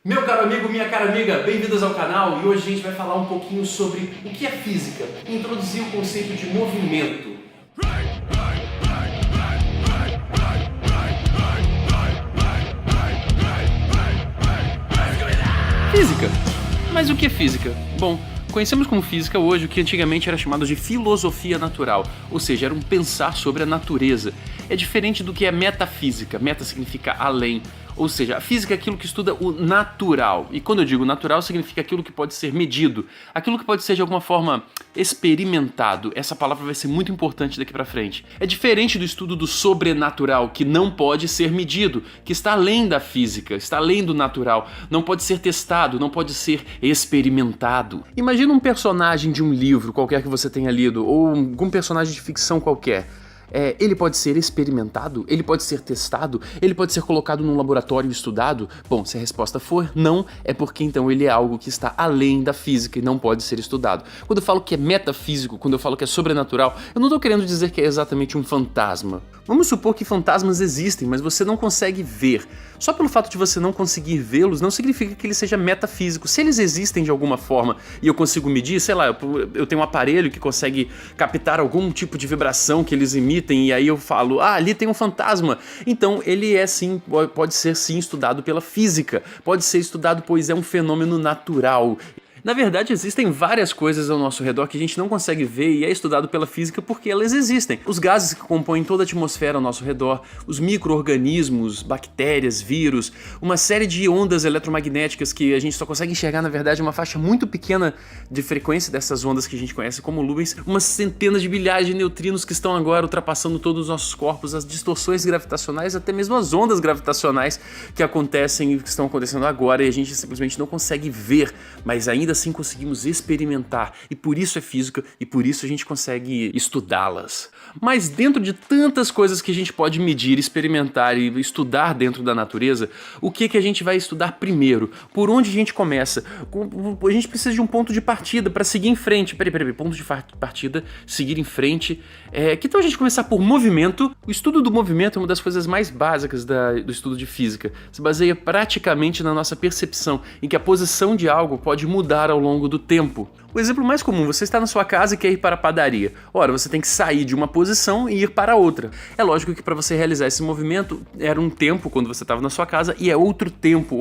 Meu caro amigo, minha cara amiga, bem-vindos ao canal e hoje a gente vai falar um pouquinho sobre o que é física, introduzir o conceito de movimento. Física. Mas o que é física? Bom, conhecemos como física hoje o que antigamente era chamado de filosofia natural, ou seja, era um pensar sobre a natureza. É diferente do que é metafísica. Meta significa além. Ou seja, a física é aquilo que estuda o natural. E quando eu digo natural, significa aquilo que pode ser medido, aquilo que pode ser de alguma forma experimentado. Essa palavra vai ser muito importante daqui pra frente. É diferente do estudo do sobrenatural, que não pode ser medido, que está além da física, está além do natural, não pode ser testado, não pode ser experimentado. Imagina um personagem de um livro qualquer que você tenha lido, ou algum personagem de ficção qualquer. Ele pode ser experimentado? Ele pode ser testado? Ele pode ser colocado num laboratório e estudado? Bom, se a resposta for não, é porque então ele é algo que está além da física e não pode ser estudado. Quando eu falo que é metafísico, quando eu falo que é sobrenatural, eu não estou querendo dizer que é exatamente um fantasma. Vamos supor que fantasmas existem, mas você não consegue ver. Só pelo fato de você não conseguir vê-los, não significa que ele seja metafísico. Se eles existem de alguma forma e eu consigo medir, sei lá, eu tenho um aparelho que consegue captar algum tipo de vibração que eles emitem e aí eu falo, ali tem um fantasma. Então ele é sim, pode ser sim estudado pela física, pode ser estudado pois é um fenômeno natural. Na verdade, existem várias coisas ao nosso redor que a gente não consegue ver e é estudado pela física porque elas existem. Os gases que compõem toda a atmosfera ao nosso redor, os micro-organismos, bactérias, vírus, uma série de ondas eletromagnéticas que a gente só consegue enxergar, na verdade, uma faixa muito pequena de frequência dessas ondas que a gente conhece como nuvens, umas centenas de bilhares de neutrinos que estão agora ultrapassando todos os nossos corpos, as distorções gravitacionais, até mesmo as ondas gravitacionais que acontecem e que estão acontecendo agora e a gente simplesmente não consegue ver, mas ainda assim conseguimos experimentar, e por isso é física, e por isso a gente consegue estudá-las. Mas dentro de tantas coisas que a gente pode medir, experimentar e estudar dentro da natureza, o que a gente vai estudar primeiro? Por onde a gente começa? A gente precisa de um ponto de partida para seguir em frente. Peraí, ponto de partida, seguir em frente. Que tal a gente começar por movimento? O estudo do movimento é uma das coisas mais básicas do estudo de física. Se baseia praticamente na nossa percepção, em que a posição de algo pode mudar ao longo do tempo. O exemplo mais comum, você está na sua casa e quer ir para a padaria. Ora, você tem que sair de uma posição e ir para outra. É lógico que para você realizar esse movimento, era um tempo quando você estava na sua casa e é outro tempo,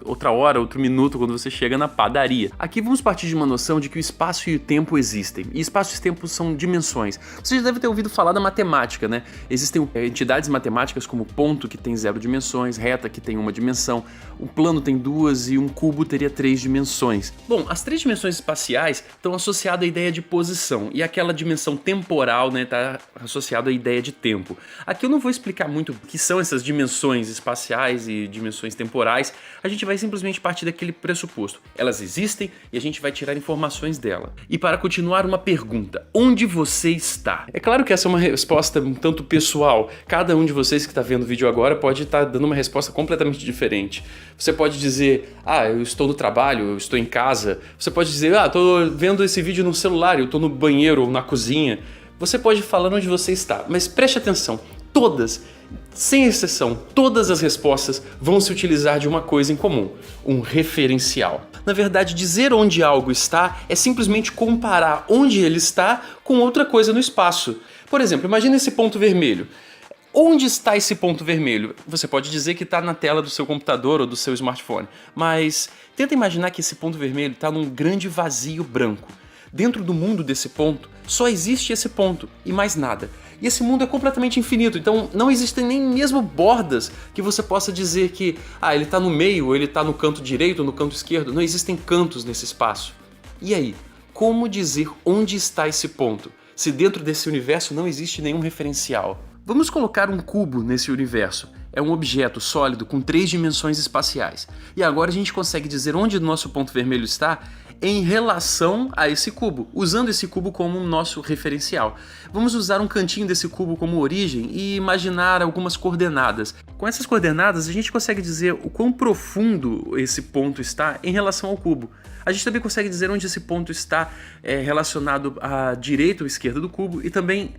outra hora, outro minuto quando você chega na padaria. Aqui vamos partir de uma noção de que o espaço e o tempo existem. E espaço e tempo são dimensões. Você já deve ter ouvido falar da matemática, né? Existem entidades matemáticas como ponto, que tem 0 dimensões, reta, que tem 1 dimensão, um plano tem 2 e um cubo teria 3 dimensões. Bom, as 3 dimensões espaciais estão associadas à ideia de posição e aquela dimensão temporal, né, está associada à ideia de tempo. Aqui eu não vou explicar muito o que são essas dimensões espaciais e dimensões temporais, a gente vai simplesmente partir daquele pressuposto. Elas existem e a gente vai tirar informações dela. E para continuar, uma pergunta: onde você está? É claro que essa é uma resposta um tanto pessoal. Cada um de vocês que está vendo o vídeo agora pode estar dando uma resposta completamente diferente. Você pode dizer, eu estou no trabalho, eu estou em casa. Você pode dizer, estou vendo esse vídeo no celular, eu estou no banheiro ou na cozinha. Você pode falar onde você está, mas preste atenção, todas, sem exceção, todas as respostas vão se utilizar de uma coisa em comum: um referencial. Na verdade, dizer onde algo está é simplesmente comparar onde ele está com outra coisa no espaço. Por exemplo, imagine esse ponto vermelho. Onde está esse ponto vermelho? Você pode dizer que está na tela do seu computador ou do seu smartphone, mas tenta imaginar que esse ponto vermelho está num grande vazio branco. Dentro do mundo desse ponto, só existe esse ponto e mais nada. E esse mundo é completamente infinito, então não existem nem mesmo bordas que você possa dizer que ele está no meio, ou ele está no canto direito ou no canto esquerdo. Não existem cantos nesse espaço. E aí, como dizer onde está esse ponto, se dentro desse universo não existe nenhum referencial? Vamos colocar um cubo nesse universo. É um objeto sólido com 3 dimensões espaciais. E agora a gente consegue dizer onde o nosso ponto vermelho está em relação a esse cubo, usando esse cubo como nosso referencial. Vamos usar um cantinho desse cubo como origem e imaginar algumas coordenadas. Com essas coordenadas a gente consegue dizer o quão profundo esse ponto está em relação ao cubo. A gente também consegue dizer onde esse ponto está relacionado à direita ou esquerda do cubo e também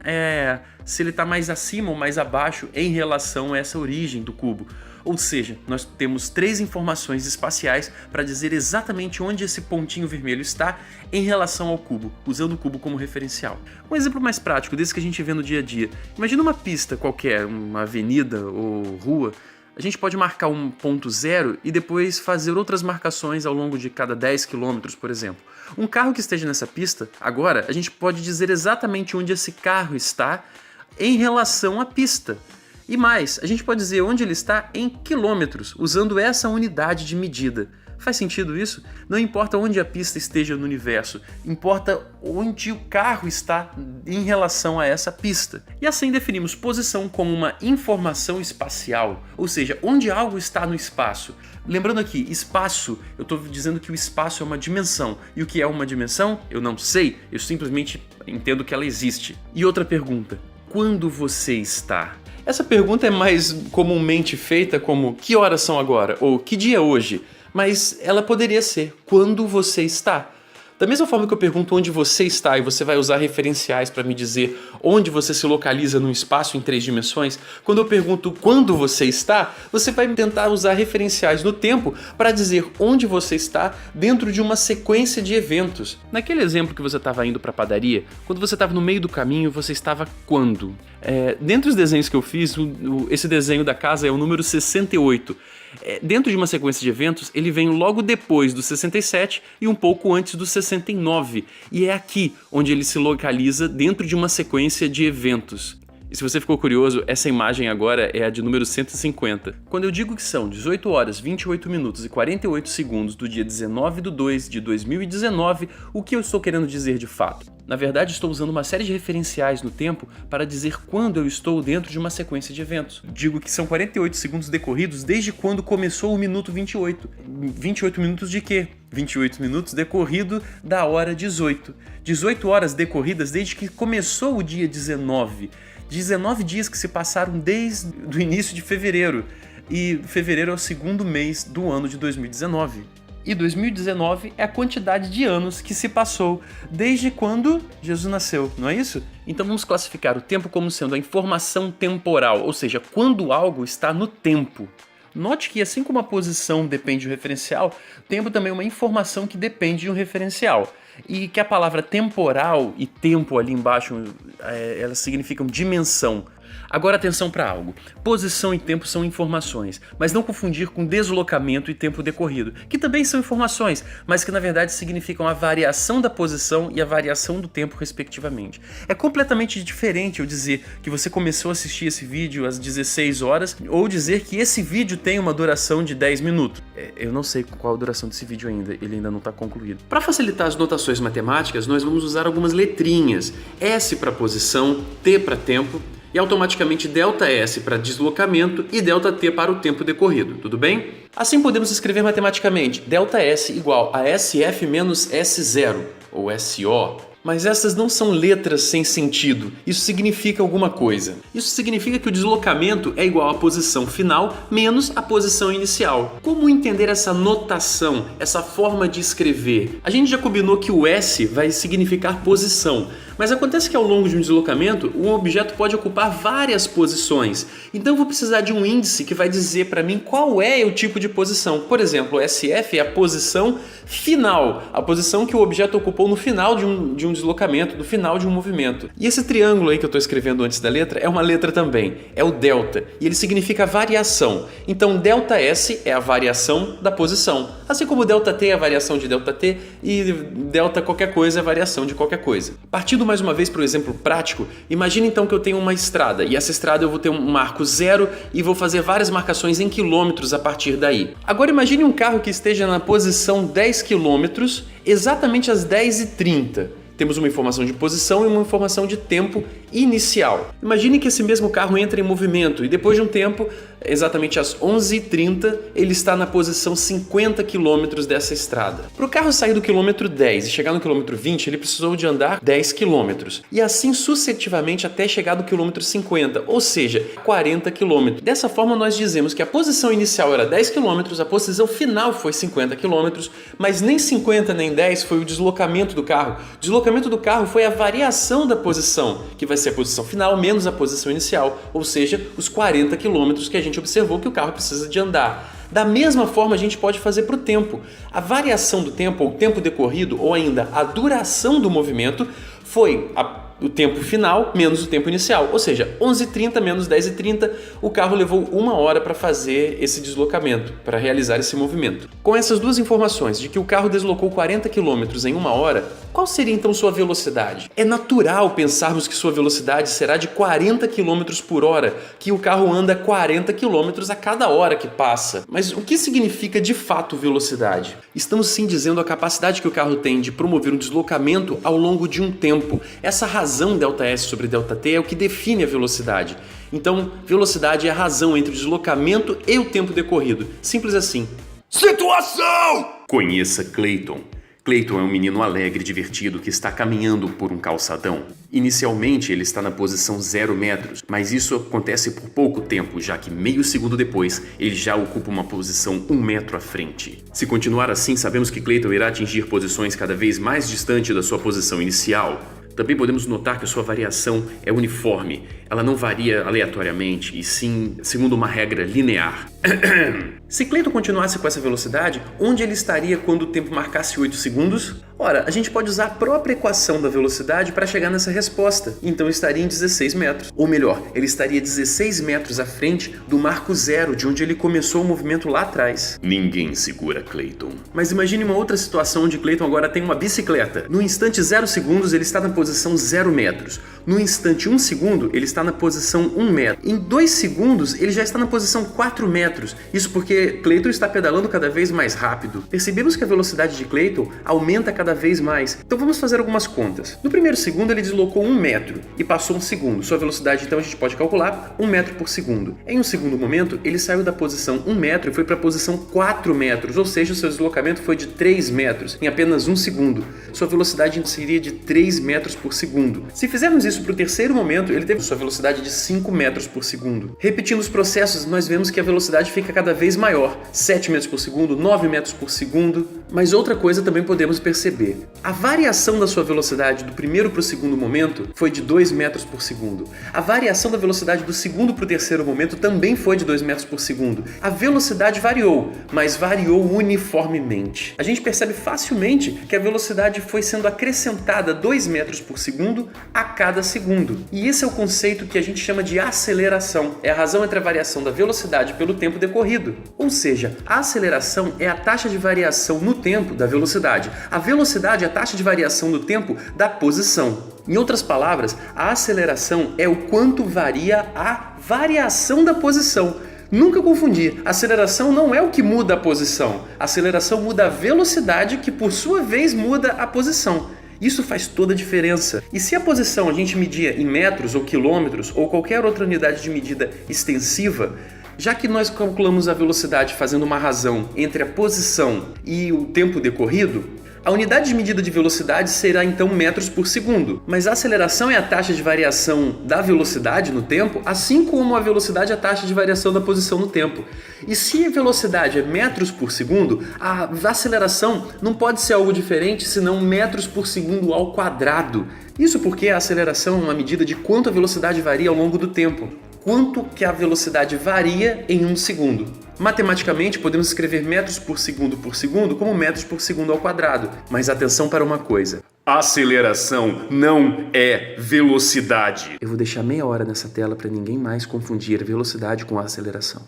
se ele está mais acima ou mais abaixo em relação a essa origem do cubo. Ou seja, nós temos 3 informações espaciais para dizer exatamente onde esse pontinho vermelho está em relação ao cubo, usando o cubo como referencial. Um exemplo mais prático desse que a gente vê no dia a dia. Imagina uma pista qualquer, uma avenida ou rua. A gente pode marcar um ponto zero e depois fazer outras marcações ao longo de cada 10 km, por exemplo. Um carro que esteja nessa pista, agora a gente pode dizer exatamente onde esse carro está em relação à pista. E mais, a gente pode dizer onde ele está em quilômetros, usando essa unidade de medida. Faz sentido isso? Não importa onde a pista esteja no universo, importa onde o carro está em relação a essa pista. E assim definimos posição como uma informação espacial, ou seja, onde algo está no espaço. Lembrando aqui, espaço, eu estou dizendo que o espaço é uma dimensão. E o que é uma dimensão? Eu não sei, eu simplesmente entendo que ela existe. E outra pergunta, quando você está? Essa pergunta é mais comumente feita como que horas são agora? Ou que dia é hoje? Mas ela poderia ser quando você está. Da mesma forma que eu pergunto onde você está e você vai usar referenciais para me dizer onde você se localiza num espaço em 3 dimensões, quando eu pergunto quando você está, você vai tentar usar referenciais no tempo para dizer onde você está dentro de uma sequência de eventos. Naquele exemplo que você estava indo para a padaria, quando você estava no meio do caminho, você estava quando? Dentre os desenhos que eu fiz, esse desenho da casa é o número 68. Dentro de uma sequência de eventos, ele vem logo depois do 67 e um pouco antes do 69. E é aqui onde ele se localiza dentro de uma sequência de eventos. E se você ficou curioso, essa imagem agora é a de número 150. Quando eu digo que são 18 horas, 28 minutos e 48 segundos do dia 19/2 de 2019, o que eu estou querendo dizer de fato? Na verdade, estou usando uma série de referenciais no tempo para dizer quando eu estou dentro de uma sequência de eventos. Digo que são 48 segundos decorridos desde quando começou o minuto 28. 28 minutos de quê? 28 minutos decorrido da hora 18. 18 horas decorridas desde que começou o dia 19. 19 dias que se passaram desde o início de fevereiro. E fevereiro é o segundo mês do ano de 2019. E 2019 é a quantidade de anos que se passou desde quando Jesus nasceu, não é isso? Então vamos classificar o tempo como sendo a informação temporal, ou seja, quando algo está no tempo. Note que assim como a posição depende do referencial, o tempo também é uma informação que depende de um referencial. E que a palavra temporal e tempo ali embaixo, elas significam dimensão. Agora atenção para algo. Posição e tempo são informações, mas não confundir com deslocamento e tempo decorrido, que também são informações, mas que na verdade significam a variação da posição e a variação do tempo respectivamente. É completamente diferente eu dizer que você começou a assistir esse vídeo às 16 horas ou dizer que esse vídeo tem uma duração de 10 minutos. Eu não sei qual a duração desse vídeo ainda, ele ainda não está concluído. Para facilitar as notações matemáticas, nós vamos usar algumas letrinhas. S para posição, T para tempo, e automaticamente ΔS para deslocamento e ΔT para o tempo decorrido, tudo bem? Assim podemos escrever matematicamente ΔS igual a SF menos S0, ou SO. Mas essas não são letras sem sentido, isso significa alguma coisa. Isso significa que o deslocamento é igual à posição final menos a posição inicial. Como entender essa notação, essa forma de escrever? A gente já combinou que o S vai significar posição, mas acontece que ao longo de um deslocamento, um objeto pode ocupar várias posições. Então eu vou precisar de um índice que vai dizer para mim qual é o tipo de posição. Por exemplo, o SF é a posição final, a posição que o objeto ocupou no final de um deslocamento, no final de um movimento. E esse triângulo aí que eu estou escrevendo antes da letra é uma letra também, é o delta, e ele significa variação. Então ΔS é a variação da posição, assim como ΔT é a variação de ΔT e delta qualquer coisa é a variação de qualquer coisa. Partindo mais uma vez para o exemplo prático, imagine então que eu tenho uma estrada e essa estrada eu vou ter um marco 0 e vou fazer várias marcações em quilômetros a partir daí. Agora imagine um carro que esteja na posição 10 quilômetros exatamente às 10h30. Temos uma informação de posição e uma informação de tempo inicial. Imagine que esse mesmo carro entra em movimento e depois de um tempo, exatamente às 11h30, ele está na posição 50 km dessa estrada. Para o carro sair do quilômetro 10 e chegar no quilômetro 20, ele precisou de andar 10 km. E assim sucessivamente até chegar do quilômetro 50, ou seja, 40 km. Dessa forma nós dizemos que a posição inicial era 10 km, a posição final foi 50 km, mas nem 50 nem 10 foi o deslocamento do carro. O deslocamento do carro foi a variação da posição, que vai vai ser a posição final menos a posição inicial, ou seja, os 40 km que a gente observou que o carro precisa de andar. Da mesma forma, a gente pode fazer para o tempo. A variação do tempo, ou tempo decorrido, ou ainda a duração do movimento, foi o tempo final menos o tempo inicial. Ou seja, 11h30 menos 10h30, o carro levou 1 hora para fazer esse deslocamento, para realizar esse movimento. Com essas duas informações, de que o carro deslocou 40 km em 1 hora, qual seria então sua velocidade? É natural pensarmos que sua velocidade será de 40 km por hora, que o carro anda 40 km a cada hora que passa. Mas o que significa de fato velocidade? Estamos sim dizendo a capacidade que o carro tem de promover um deslocamento ao longo de um tempo. Essa razão ΔS sobre ΔT é o que define a velocidade. Então, velocidade é a razão entre o deslocamento e o tempo decorrido. Simples assim. Situação! Conheça Clayton. Clayton é um menino alegre e divertido que está caminhando por um calçadão. Inicialmente ele está na posição 0 metros, mas isso acontece por pouco tempo, já que meio segundo depois ele já ocupa uma posição 1 metro à frente. Se continuar assim, sabemos que Clayton irá atingir posições cada vez mais distantes da sua posição inicial. Também podemos notar que a sua variação é uniforme, ela não varia aleatoriamente, e sim segundo uma regra linear. Se Clayton continuasse com essa velocidade, onde ele estaria quando o tempo marcasse 8 segundos? Ora, a gente pode usar a própria equação da velocidade para chegar nessa resposta. Então estaria em 16 metros. Ou melhor, ele estaria 16 metros à frente do marco zero, de onde ele começou o movimento lá atrás. Ninguém segura Clayton. Mas imagine uma outra situação onde Clayton agora tem uma bicicleta. No instante 0 segundos, ele está na posição 0 metros. No instante 1 segundo, ele está na posição 1 metro. Em 2 segundos, ele já está na posição 4 metros. Isso porque Clayton está pedalando cada vez mais rápido. Percebemos que a velocidade de Clayton aumenta cada vez mais. Então vamos fazer algumas contas. No primeiro segundo, ele deslocou 1 metro e passou 1 segundo. Sua velocidade, então, a gente pode calcular 1 metro por segundo. Em um segundo momento, ele saiu da posição 1 metro e foi para a posição 4 metros, ou seja, o seu deslocamento foi de 3 metros em apenas 1 segundo. Sua velocidade seria de 3 metros por segundo. Se fizermos isso para o terceiro momento, ele teve sua velocidade de 5 metros por segundo. Repetindo os processos, nós vemos que a velocidade fica cada vez maior, 7 metros por segundo, 9 metros por segundo. Mas outra coisa também podemos perceber. A variação da sua velocidade do primeiro para o segundo momento foi de 2 metros por segundo. A variação da velocidade do segundo para o terceiro momento também foi de 2 metros por segundo. A velocidade variou, mas variou uniformemente. A gente percebe facilmente que a velocidade foi sendo acrescentada 2 metros por segundo a cada segundo. E esse é o conceito que a gente chama de aceleração. É a razão entre a variação da velocidade pelo tempo decorrido. Ou seja, a aceleração é a taxa de variação no tempo da velocidade. A velocidade é a taxa de variação do tempo da posição. Em outras palavras, a aceleração é o quanto varia a variação da posição. Nunca confundir, a aceleração não é o que muda a posição. A aceleração muda a velocidade, que por sua vez muda a posição. Isso faz toda a diferença. E se a posição a gente media em metros ou quilômetros ou qualquer outra unidade de medida extensiva, já que nós calculamos a velocidade fazendo uma razão entre a posição e o tempo decorrido, a unidade de medida de velocidade será então metros por segundo, mas a aceleração é a taxa de variação da velocidade no tempo, assim como a velocidade é a taxa de variação da posição no tempo. E se a velocidade é metros por segundo, a aceleração não pode ser algo diferente senão metros por segundo ao quadrado. Isso porque a aceleração é uma medida de quanto a velocidade varia ao longo do tempo. Quanto que a velocidade varia em 1 segundo. Matematicamente, podemos escrever metros por segundo como metros por segundo ao quadrado. Mas atenção para uma coisa. Aceleração não é velocidade. Eu vou deixar meia hora nessa tela para ninguém mais confundir velocidade com aceleração.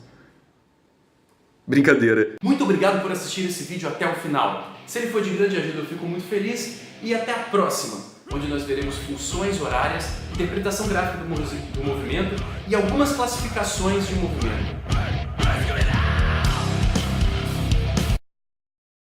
Brincadeira. Muito obrigado por assistir esse vídeo até o final. Se ele foi de grande ajuda, eu fico muito feliz. E até a próxima, onde nós veremos funções horárias, interpretação gráfica do movimento e algumas classificações de movimento.